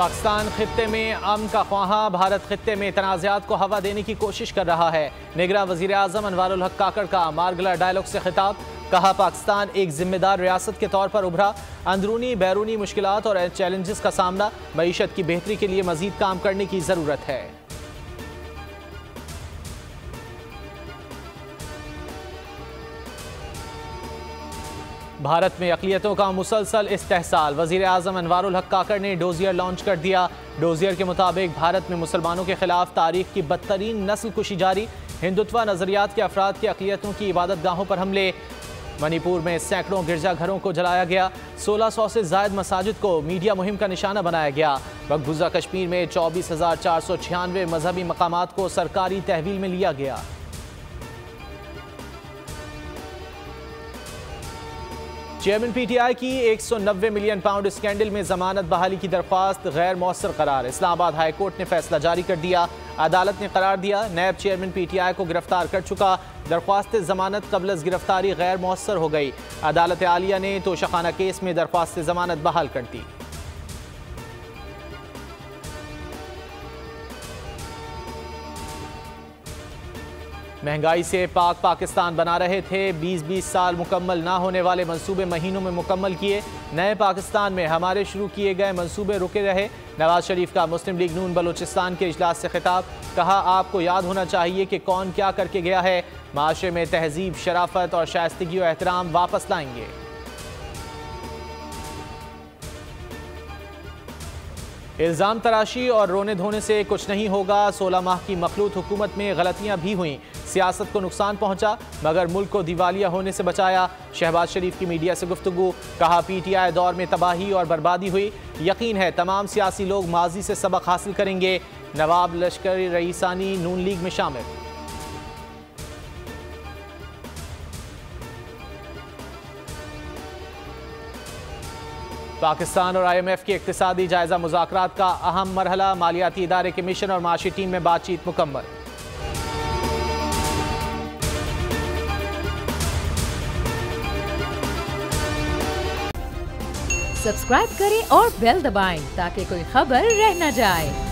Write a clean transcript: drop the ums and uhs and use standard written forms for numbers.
पाकिस्तान खित्ते में अमन का ख्वाहा, भारत खित्ते में तनाज़ात को हवा देने की कोशिश कर रहा है। निगरान वज़ीर आज़म अनवारुल हक काकड़ का मारगला डायलॉग से खिताब, कहा पाकिस्तान एक जिम्मेदार रियासत के तौर पर उभरा, अंदरूनी बैरूनी मुश्किलात और चैलेंजेस का सामना, मईशत की बेहतरी के लिए मजीद काम करने की ज़रूरत है। भारत में अक़लियतों का मुसलसल इस्तेहसाल, वज़ीर आज़म अनवारुल हक काकड़ ने डोजियर लॉन्च कर दिया। डोजियर के मुताबिक भारत में मुसलमानों के खिलाफ तारीख की बदतरीन नस्ल कुशी जारी, हिंदुत्व नज़रियात के अफराद की अक़लियतों की इबादत गाहों पर हमले। मणिपुर में सैकड़ों गिरजाघरों को जलाया गया, 1600 से ज़ायद मसाजिद को मीडिया मुहिम का निशाना बनाया गया। मकबूजा कश्मीर में 24,496 मजहबी मकामात को सरकारी तहवील में लिया गया। चेयरमैन पीटीआई की 190 मिलियन पाउंड स्कैंडल में जमानत बहाली की दरख्वास्त गैर मौसर करार, इस्लामाबाद हाई कोर्ट ने फैसला जारी कर दिया। अदालत ने करार दिया, नैब चेयरमैन पीटीआई को गिरफ्तार कर चुका, दरख्वास्त जमानत कबल गिरफ्तारी गैर मौसर हो गई। अदालत आलिया ने तोशाखाना केस में दरख्वास्त जमानत बहाल कर दी। महंगाई से पाकिस्तान बना रहे थे, 20-20 साल मुकम्मल ना होने वाले मंसूबे महीनों में मुकम्मल किए। नए पाकिस्तान में हमारे शुरू किए गए मंसूबे रुके रहे। नवाज शरीफ का मुस्लिम लीग नून बलूचिस्तान के इजलास से खिताब, कहा आपको याद होना चाहिए कि कौन क्या करके गया है, माशरे में तहजीब, शराफत और शाइस्तगी और एहतराम वापस लाएंगे। इल्ज़ाम तराशी और रोने धोने से कुछ नहीं होगा, 16 माह की मखलूत हुकूमत में गलतियां भी हुईं, सियासत को नुकसान पहुंचा मगर मुल्क को दिवालिया होने से बचाया। शहबाज शरीफ की मीडिया से गुफ्तगू, कहा पीटीआई दौर में तबाही और बर्बादी हुई, यकीन है तमाम सियासी लोग माजी से सबक हासिल करेंगे। नवाब लश्कर रईसानी नून लीग में शामिल। पाकिस्तान और IMF के इक्तिसादी जायजा मुज़ाकरात का अहम मरहला, मालियाती इदारे के मिशन और माशी टीम में बातचीत मुकम्मल। सब्सक्राइब करें और बेल दबाएं ताकि कोई खबर रह न जाए।